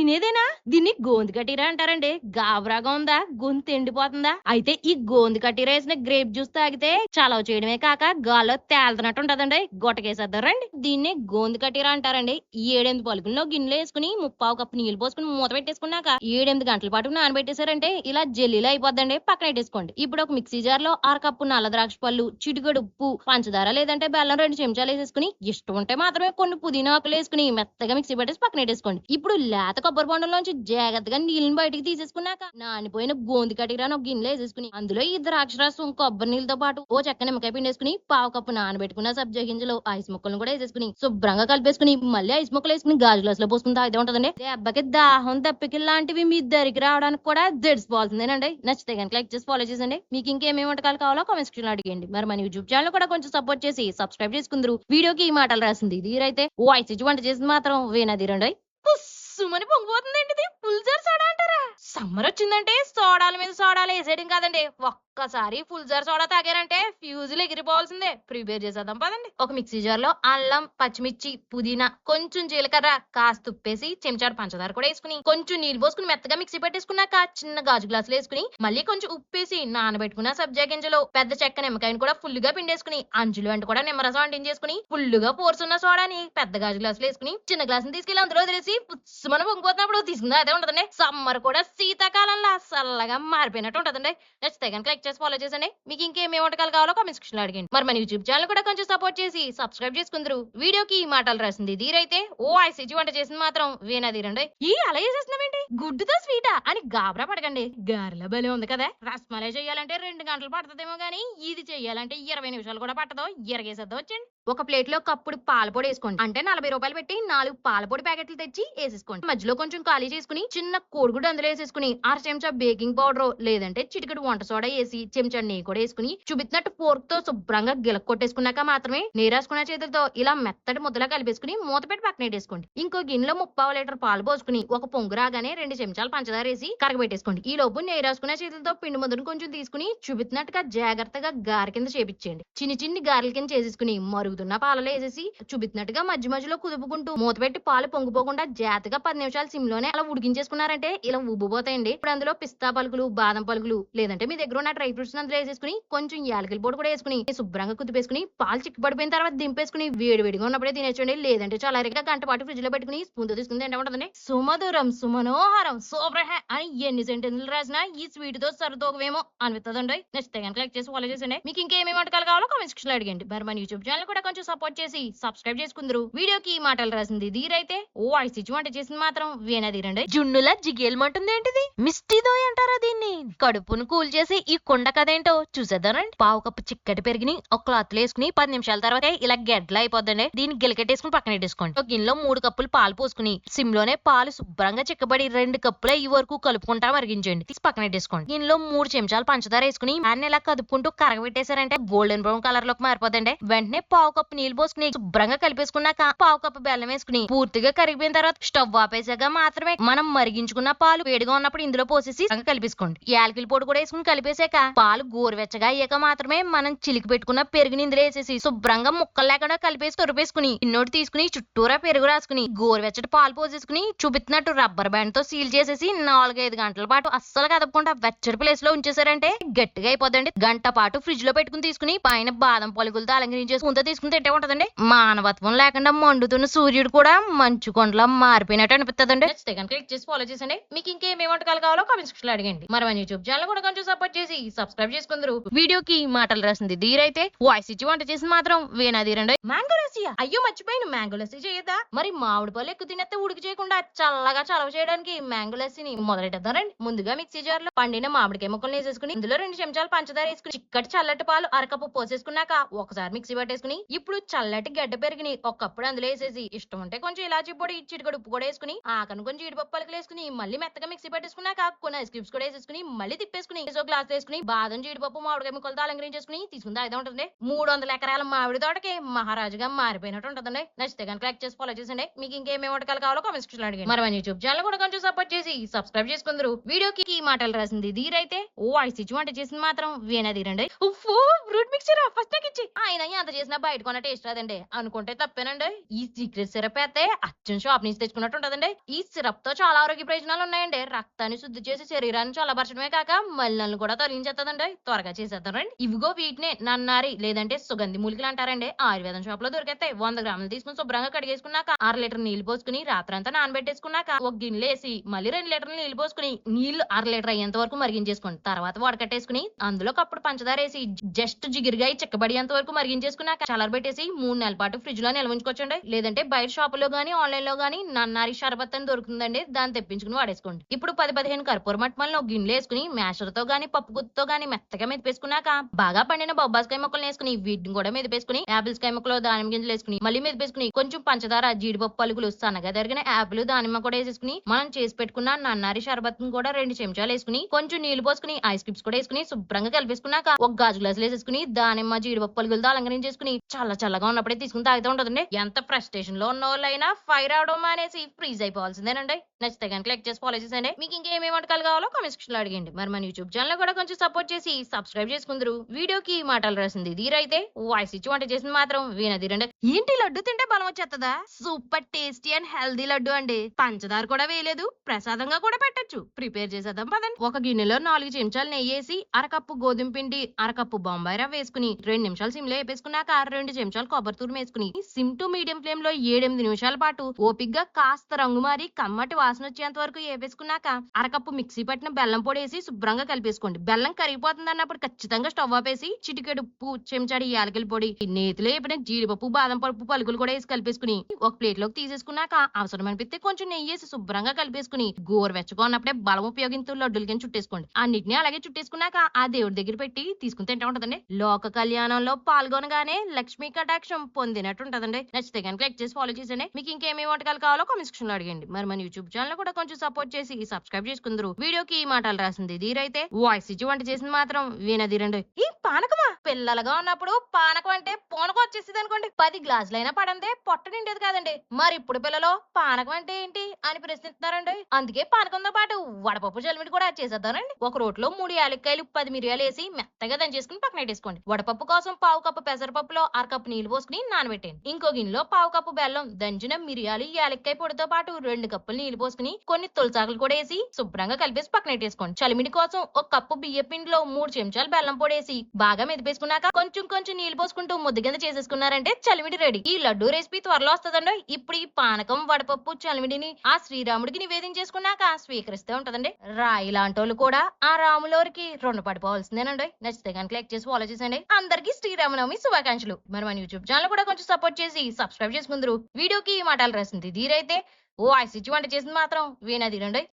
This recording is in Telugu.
తినేదేనా? దీన్ని గోంది కటీరా అంటారండి. గాబరాగా ఉందా? గొంతు ఎండిపోతుందా? అయితే ఈ గోంది కటీరా ఏసిన గ్రేప్ జ్యూస్ తాగితే చలవ చేయడమే కాక గాల్లో తేలుతున్నట్టు ఉంటదండి. గొట్టకేసేద్దాం రండి. దీన్నే గోంది కటీరా అంటారండి. 7, 8 పలుకుల్లో గిన్నెలో ఏసుకుని ముప్పావు కప్పు నీళ్లు పోసుకుని మూత పెట్టేసుకున్నాక 7, 8 గంటల పాటు నానబెట్టేసారంటే ఇలా జెల్లీలా అయిపోద్దండి. పక్కనెట్టేసుకోండి. ఇప్పుడు ఒక మిక్సీ జార్‌లో అరకప్పు నల్ల ద్రాక్ష పళ్ళు, చిటికెడు ఉప్పు, పంచదార లేదంటే బెల్లం 2 చెంచాలు ఏసేసుకుని ఇష్టం ఉంటే మాత్రమే కొన్ని పుదీనా ఆకులేసుకుని మెత్తగా మిక్సీ పట్టేసి పక్కనెట్టేసుకోండి. ఇప్పుడు లేత కొబ్బరి బొండంలోంచి జాగ్రత్తగా నీళ్ళని బయటికి తీసేసుకున్నాక నానిపోయిన గోంది కటీరాను ఒక గిన్నెలో ఏసేసుకుని అందులో ఈ ద్రాక్ష రసం, కొబ్బరి నీళ్ళతో పాటు ఓ చెక్క నిమ్మకాయ పిండేసుకుని పావు కప్పు నానబెట్టుకున్న సబ్జా గింజలు, ఐస్ ముక్కలను కూడా ఏసేసుకుని శుభ్రంగా కలిపేసుకుని మళ్ళీ ఐస్ ముక్కలేసుకుని గాజు గ్లాసులో పోసుకుని తాగితే ఉంటదండి. దెబ్బకి దాహం, దప్పికలు లాంటివి మీ దరికి రావడానికి కూడా జడిసిపోవాల్సిందేనండి. నచ్చితే గనుక లైక్ చేసి ఫాలో చేసండి. మీకు ఇంకేమేమి వంటకాలు కావాలో కామెంట్ సెక్షన్‌లో అడిగేయండి. మరి మన యూట్యూబ్ ఛానల్ కూడా కొంచెం సపోర్ట్ చేసి సబ్స్క్రైబ్ చేసుకుందురు. వీడియోకి ఈ మాటలు రాసింది ఇదిరైతే వాయిస్ ఇచ్చి వంట చేసింది మాత్రం వీణాదిరండోయ్. పుస్సుమని పొంగిపోతుందేంటిది? ఫుల్ జార్ సోడా అంటారా? సమ్మర్ వచ్చిందంటే సోడాల మీద సోడాలు ఏసేయడం కాదండి. ఒక్కసారి ఫుల్ జార్ సోడా తాగారంటే ఫ్యూజులు ఎగిరిపోవాల్సిందే. ప్రిపేర్ చేసేద్దాం పదండి. ఒక మిక్సీ జార్ లో అల్లం, పచ్చిమిర్చి, పుదీనా, కొంచెం జీలకర్ర, కాస్త ఉప్పేసి చెంచాడు పంచదార కూడా వేసుకుని కొంచెం నీళ్లు పోసుకుని మెత్తగా మిక్సీ పెట్టేసుకున్నాక చిన్న గాజు గ్లాసులు వేసుకుని మళ్ళీ కొంచెం ఉప్పేసి నానబెట్టుకున్న సబ్జా గింజలు, పెద్ద చెక్క నిమ్మకాయని కూడా ఫుల్ గా పిండేసుకుని అంచులు అంటూ కూడా నిమ్మరసం అంటించేసుకుని ఫుల్ గా పోర్సున్న సోడాని పెద్ద గాజు గ్లాసులు వేసుకుని చిన్న గ్లాసుని తీసుకెళ్లి అందులో వదిలేసి పుస్సుమని పొంగిపోతున్నప్పుడు తీసుకుందా అదే ఉంటదండి. సమ్మర్ కూడా శీతాకాలంలో చల్లగా మారిపోయినట్టు ఉంటదండి. నచ్చితే కనుక లైక్ చేసి ఫాలో చేసండి. మీకు ఇంకేమేమి వంటకాలు కావాలో కామెంట్ సెక్షన్‌లో అడిగండి. మరి మన యూట్యూబ్ ఛానల్ కూడా కొంచెం సపోర్ట్ చేసి సబ్స్క్రైబ్ చేసుకుందరు. వీడియోకి ఈ మాటలు రాసింది ధీరైతే ఓ ఐసిజి వంట చేసింది మాత్రం వీణాధీరండి. ఈ అలా చేసేస్తున్నావేంటి? గుడ్డుతో స్వీటా అని గాబరా పడకండి. గారెల భలే ఉంది కదా. రస్మలై చేయాలంటే 2 గంటలు పడుతుందేమో గానీ ఇది చేయాలంటే 20 నిమిషాలు కూడా పట్టదు. ఇరగేసేద్దాం వచ్చండి. ఒక ప్లేట్ లో కప్పుడు పాలపొడి వేసుకోండి. అంటే 40 రూపాయలు పెట్టి 4 పాలపొడి ప్యాకెట్లు తెచ్చి వేసేసుకోండి. మధ్యలో కొంచెం ఖాళీ చేసుకుని చిన్న కోడిగుడ్డు అందులో వేసేసుకుని 1/2 చెంచా బేకింగ్ పౌడర్ లేదంటే చిటికెడు వంట సోడా వేసి చెంచా నెయ్యి కూడా వేసుకుని చూపిస్తున్నట్టు ఫోర్క్ తో శుభ్రంగా గిలక కొట్టేసుకున్నాక మాత్రమే నేరాసుకున్న చేతులతో ఇలా మెత్తటి ముద్దలా కలిపేసుకుని మూత పెట్టి పక్కన పెట్టేసుకోండి. ఇంకో గిన్నెలో 3/4 లీటర్ పాలు పోసుకుని ఒక పొంగు రాగానే 2 చెంచాలు పంచదార వేసి కరగబెట్టేసుకోండి. ఈ లోపు నెయ్యి రాసుకున్న చేతులతో పిండి ముద్దను కొంచెం తీసుకుని చూపిస్తున్నట్టుగా జాగ్రత్తగా గారె కింద చేపించేయండి. చిన్ని గారెల కింద చేసేసుకుని మరుగుతున్న పాలలో వేసేసి చూపిస్తున్నట్టుగా మధ్య మధ్యలో కుదుపుకుంటూ మూత పెట్టి పాలు పొంగిపోకుండా జాగ్రత్తగా 10 నిమిషాలు సిమ్ లోనే అలా ఉడికించేసుకున్నారంటే ఇలా ఉబ్బిపోతాయండి. ఇప్పుడు అందులో పిస్తా పలుకులు, బాదం పలుకులు లేదంటే మీ దగ్గర ఉన్న డ్రై ఫ్రూట్స్ అందులో వేసేసుకుని కొంచెం యాలకుల పొడి కూడా వేసుకుని శుభ్రంగా కుదిపేసుకుని పాలు చిక్కబడిపోయిన తర్వాత దింపేసుకుని వేడిగా ఉన్నప్పుడే తినేచ్చండి. లేదంటే చల్లారిగా గంట పాటు ఫ్రిడ్జ్ లో పెట్టుకుని స్పూన్ తో తీసుకుని తింటే ఉంటదండి. సుమధురం సుమనోహరం సూపర్ అని ఎన్ని సెంటెన్సులు రాసినా ఈ స్వీట్ తో సరితోగవేమో అనిపిస్తుందండి. నచ్చితే కనుక లైక్ చేసి ఫాలో చేసండి. మీకు ఇంకేమేమి వంటకాలు కావాలో కామెంట్ సెక్షన్ లో అడిగండి. మరి మన యూట్యూబ్ ఛానల్ కూడా కొంచెం సపోర్ట్ చేసి సబ్స్క్రైబ్ చేసుకుందరు. వీడియోకి ఈ మాటలు రాసింది ధీరైతే ఓ ఐసిచ్చి వంట చేసింది మాత్రం వీణాధీరండి. జున్నులా జిగేల్మంటుంది ఏంటిది? మిస్టీదోయ్ అంటారా దీన్ని? కడుపును కూల్ చేసి ఈ కుండ కదేంటో చూసేద్దానండి. పావు కప్పు చిక్కటి పెరిగిని ఒక క్లాత్ లో వేసుకుని 10 నిమిషాల తర్వాత ఇలా గెడ్డలా అయిపోద్దండి. దీన్ని గిలకెట్టేసుకుని పక్కన పెట్టేసుకోండి. ఒక గిన్నెలో 3 కప్పులు పాలు పోసుకుని సిమ్ లోనే పాలు శుభ్రంగా చిక్కబడి 2 కప్పుల ఈ వరకు కలుపుకుంటా మరిగించండి. తీసి పక్కన పెట్టేసుకోండి. గిన్నెలో 3 చెంచాలు పంచదార వేసుకుని దాన్ని ఇలా కదుపుకుంటూ కరగబెట్టేశారంటే గోల్డెన్ బ్రౌన్ కలర్ లోకి మారిపోదండి. వెంటనే పావు కప్పు నీళ్లు పోసుకుని శుభ్రంగా కలిపేసుకున్నాక పావు కప్పు బెల్లం వేసుకుని పూర్తిగా కరిగిపోయిన తర్వాత స్టవ్ ఆపేసాక మాత్రమే మనం మరిగించుకున్న పాలు వేడిగా ఉన్నప్పుడు ఇందులో పోసేసి కలిపేసుకోండి. యాలకుల పొడి కూడా వేసుకుని కలిపేసాక పాలు గోరువెచ్చగా అయ్యాక మాత్రమే మనం చిలికి పెట్టుకున్న పెరుగుని ఇందులో వేసేసి శుభ్రంగా ముక్కలు లేకుండా కలిపేసి తొరిపేసుకుని ఇన్నోటి తీసుకుని చుట్టూరా పెరుగు రాసుకుని గోరువెచ్చటి పాలు పోసేసుకుని చూపిస్తున్నట్టు రబ్బర్ బ్యాండ్ తో సీల్ చేసేసి 4-5 గంటల పాటు అస్సలు కదపకుండా వెచ్చటి ప్లేస్ లో ఉంచేసారంటే గట్టిగా అయిపోద్దండి. గంట పాటు ఫ్రిడ్జ్ లో పెట్టుకుని తీసుకుని పైన బాదం పలుకులతో అలంకరించేసి ముందు తీసుకుని తింటే ఉంటదండి. మానవత్వం లేకుండా మండుతున్న సూర్యుడు కూడా మంచు కొండలా మారిపోయినట్టు అనిపిస్తుందండి. నచ్చితే కనుక క్లిక్ చేసి ఫాలో చేసండి. మీకు ఇంకేమేమి వంటకాలు కావాలో కామెంట్ సెక్షన్ లో అడగండి. మరి మన యూట్యూబ్ ఛానల్ కూడా కొంచెం సపోర్ట్ చేసి సబ్స్క్రైబ్ చేసుకుందరు. వీడియోకి మాటలు రాసింది ధీరైతే వాయిస్ ఇచ్చి వంట చేసింది మాత్రం వీణాధీరండి. మ్యాంగో లస్సీయా? అయ్యో మర్చిపోయిన మ్యాంగో లస్సీ చేయదా? మరి మామిడి పళ్ళు ఎక్కువ తినేస్తే ఉడికి చేయకుండా చల్లగా చలవ చేయడానికి మ్యాంగో లస్సీని మొదలెట్టేద్దారండి. ముందుగా మిక్సీ జార్ లో పండిన మామిడికాయ ముక్కలు వేసేసుకుని ఇందులో 2 చెంచాలు పంచదార వేసుకుని చిక్కటి చల్లటి పాలు అరకప్పు పోసేసుకున్నాక ఒకసారి మిక్సీ పట్టేసుకుని ఇప్పుడు చల్లటి గడ్డ పెరిగిని ఒకప్పుడు అందులో వేసేసి ఇష్టం ఉంటే కొంచెం ఇలాచీ పొడి చిటికెడు ఉప్పు కూడా వేసుకుని ఆకను కొంచెం జీడిపప్పు పలుకులు వేసుకుని మళ్ళీ మెత్తగా మిక్సీ పట్టేసుకున్నాక కొన్ని ఐస్ క్యూబ్స్ కూడా వేసేసుకుని మళ్ళీ తిప్పేసుకుని గ్లాస్ వేసుకుని బాదం జీడిపప్పు మామిడికాయ ముక్కలతో అలంకరించేసుకుని తీసుకుందా అయితే ఉంటుంది. 300 ఎకరాల మామిడి తోటకి మహారాజుగా మారిపోయినట్టు ఉంటుందండి. నచ్చితే కనుక లైక్ చేసి ఫాలో చేసండి. మీకు ఇంకేమేమి వంటకాలు కావాలో కామెంట్ సెక్షన్ లో అడిగండి. మరి మన యూట్యూబ్ ఛానల్ కూడా కొంచెం కొంచెం సపోర్ట్ చేసి సబ్స్క్రైబ్ చేసుకుందరు. వీడియోకి ఈ మాటలు రాసింది ధీరైతే, వాయిస్ ఇచ్చి వంట చేసింది మాత్రం వీణధీరండి. ఉఫ్ఫో ఫ్రూట్ మిక్చర్ ఫస్ట్ నాకు ఇచ్చి ఆయన ఎంత చేసినా బయట కొన్న టేస్ట్ రాదండి అనుకుంటే తప్పేనండి. ఈ సీక్రెట్ సిరప్ అయితే అచ్చం షాప్ నుంచి తెచ్చుకున్నట్టు ఉంటదండి. ఈ సిరప్ తో చాలా ఆరోగ్య ప్రయోజనాలు ఉన్నాయండి. రక్తాన్ని శుద్ధి చేసి శరీరాన్ని చల్లబరచడమే కాక మలినాలను కూడా తొలగించేస్తుందండి. త్వరగా చేసేద్దారండి. ఇవిగో వీటినే నన్నారి లేదంటే సుగంధి మూలికలు అంటారండి. ఆయుర్వేదం షాప్ లో దొరికేస్తాయి. 100 గ్రాములు తీసుకుని శుభ్రంగా కడిగేసుకున్నాక 1/2 లీటర్ నీళ్లు పోసుకుని రాత్రంతా నానబెట్టేసుకున్నాక ఒక గిన్నెలేసి మళ్ళీ 2 లీటర్లు నీళ్లు పోసుకుని నీళ్లు 1/2 లీటర్ అయ్యేంత వరకు మరిగించేసుకోండి. తర్వాత వడకట్టేసుకుని అందులో కప్పుడు పంచదార వేసి జస్ట్ జిగిరిగా చిక్కబడేంత వరకు మరిగించేసుకున్నాక చల్లరబెట్టేసి 3 నెలల పాటు ఫ్రిడ్జ్ లో నిల్వ ఉంచుకోవచ్చండి. లేదంటే బయట షాపులో గానీ ఆన్లైన్ లో గానీ నన్నారి షర్బత్ అని దొరుకుతుందండి. దాన్ని తెప్పించుకుని వాడేసుకోండి. ఇప్పుడు 10-15 కర్పూర మట్టమలను గిన్నెలు వేసుకుని మ్యాషర్ తో గానీ పప్పు గుత్తుతో గానీ మెత్తగా మెదిపేసుకున్నాక బాగా పండిన బొబ్బాస్కాయ ముక్కలు వేసుకుని వీటిని కూడా మెదిపేసుకుని యాపిల్స్ కాయ ముక్కలు దానిమ్మ గింజలు వేసుకుని మళ్ళీ మెదిపేసుకుని కొంచెం పంచదార జీడిపప్పు పలుకులు సన్నగా తరిగిన యాపిల్ దానిమ్మ కూడా వేసేసుకుని మనం చేసి పెట్టుకున్న నన్నారి షర్బత్ కూడా 2 చెంచాలు వేసుకుని కొంచెం నీళ్లు పోసుకుని ఐస్ క్యూబ్స్ కూడా వేసుకుని శుభ్రంగా కలిపేసుకున్నాక ఒక గాజు గ్లాసులు వేసేసుకుని దానిమ్మ జీడిపప్పు పలుకులతో అలంకరించేసుకుని చాలా చల్లగా ఉన్నప్పుడే తీసుకుని తాగుతూ ఉంటుందండి. ఎంత ఫ్రస్ట్రేషన్ లో ఉన్న వాళ్ళైనా ఫైర్ అవడం అనేసి ఫ్రీజ్ అయిపోవాల్సిందేనండి. నచ్చితే కనుక లైక్ చేసి ఫాలో చేసండి. మీకు ఇంకేమేమి వంటకాలు కావాలో కామెంట్ సెక్షన్ లో అడిగండి. మరి మన యూట్యూబ్ ఛానల్ కూడా కొంచెం సపోర్ట్ చేసి సబ్స్క్రైబ్ చేసుకుందరు. వీడియోకి మాటలు రాసింది ధీరైతే, వాయిస్ ఇచ్చి వంట చేసింది మాత్రం వీణధీరండి. ఏంటి లడ్డు తింటే బలం వచ్చేస్తుందా? Super tasty and healthy laddu అండి. పంచదార కూడా వేయలేదు, ప్రసాదంగా కూడా పెట్టొచ్చు. ప్రిపేర్ చేసేద్దాం పదండి. ఒక గిన్నెలో 4 చెంచాలు నెయ్యి వేసి అరకప్పు గోధుమ పిండి అరకప్పు బొంబాయి రవ్వ వేసుకుని 2 నిమిషాలు సిమ్ లో వేపేసుకున్నాక 2 చెంచాలు కొబ్బరి తురుము వేసుకుని సిమ్ టు మీడియం ఫ్లేమ్ లో 7-8 నిమిషాల పాటు ఓపిగ్గా కాస్త రంగు మారి కమ్మటి వాసన వచ్చేంత వరకు వేపేసుకున్నాక అరకప్పు మిక్సీ పట్టిన బెల్లం పొడి వేసి శుభ్రంగా కలిపేసుకోండి. బెల్లం కరిగిపోతుంది అన్నప్పుడు ఖచ్చితంగా స్టవ్ ఆపేసి చిటికెడు ఉప్పు, చెంచాడి యాలకుల పొడి, నేతిలో వేపిన జీడిపప్పు బాదం పప్పు పలుకులు కూడా వేసి కలిపేసుకుని ఒక ప్లేట్ లోకి తీసేసుకున్నాక అవసరమనిపిస్తే కొంచెం నెయ్యి వేసి శుభ్రంగా కలిపేసుకుని గోరువెచ్చగా ఉన్నప్పుడే బలం ఉపయోగించు లడ్డుల కింద చుట్టేసుకోండి. అన్నిటిని అలాగే చుట్టేసుకున్నాక ఆ దేవుడి దగ్గర పెట్టి తీసుకుని తింటా ఉంటదండి. లోక కళ్యాణంలో పాల్గొనగానే లక్ష్మీ కటాక్షం పొందినట్టు ఉంటదండి. నచ్చితే కనుక లైక్ చేసి ఫాలో చేసండి. మీకు ఇంకేమేమి వంటకాలు కావాలో కామెంట్ సెక్షన్ లో అడిగండి. మరి మన యూట్యూబ్ ఛానల్ కూడా కొంచెం సపోర్ట్ చేసి సబ్స్క్రైబ్ చేసుకుందరు. వీడియోకి ఈ మాటలు రాసింది ధీరైతే, వాయిస్ ఇచ్చి వంట చేసింది మాత్రం వీణధీరండి. ఈ పానకమా పిల్లలుగా ఉన్నప్పుడు పానకం అంటే పోనకం వచ్చేసింది అనుకోండి 10 గ్లాసులైనా పడందే పొట్ట నిండేది కాదండి. మరి ఇప్పుడు పిల్లలు పానకం అంటే ఏంటి అని ప్రశ్నిస్తున్నారండి. అందుకే పానకంతో పాటు వడపప్పు జల్మిడి కూడా చేసేద్దానండి. ఒక రోట్లో 3 యాలక్కాయలు 10 మిరియాలు వేసి మెత్తగా దంచేసుకుని పక్కన పెట్టేసుకోండి. వడపప్పు కోసం 1/2 కప్పు పెసరపప్పులో 1/2 కప్పు నీళ్లు పోసుకుని నానబెట్టండి. ఇంకో గిన్నెలో 1/2 కప్పు బెల్లం, దంచిన మిరియాలు, యాలక్కాయ పొడితో పాటు 2 కప్పులు నీళ్లు పోసుకుని కొన్ని తులసాకులు కూడా వేసి శుభ్రంగా కలిపేసి పక్కన పెట్టేసుకోండి. చలిమిడి కోసం 1 కప్పు బియ్య పిండిలో 3 చెంచాలు బెల్లం పొడి వేసి బాగా మెదిపేసుకున్నాక కొంచెం కొంచెం నీళ్లు పోసుకుంటూ ముద్ద కింద చేసేసుకున్నారంటే చలిమిడి రెడీ. ఈ లడ్డు రెసిపీ త్వరలో వస్తుందండి. ఇప్పుడు ఈ పానకం, వడపప్పు, చలిమిడిని ఆ శ్రీరాముడికి నివేదించేసుకున్నాక స్వీకరిస్తూ ఉంటదండి. రాయి లాంటి వాళ్ళు కూడా ఆ రాములోరికి రుణ పడిపోవాల్సిందేనండి. నచ్చితే కనుక లైక్ చేసి ఫాలో చేసండి. అందరికీ శ్రీరామనవమి శుభాకాంక్షలు. మరి మన యూట్యూబ్ ఛానల్ కూడా కొంచెం సపోర్ట్ చేసి సబ్స్క్రైబ్ చేసుకుందరు. వీడియోకి ఈ మాటలు రాసింది ధీరైతే, వాయిస్ ఇచ్చి వంట చేసింది మాత్రం వీణధీరండి.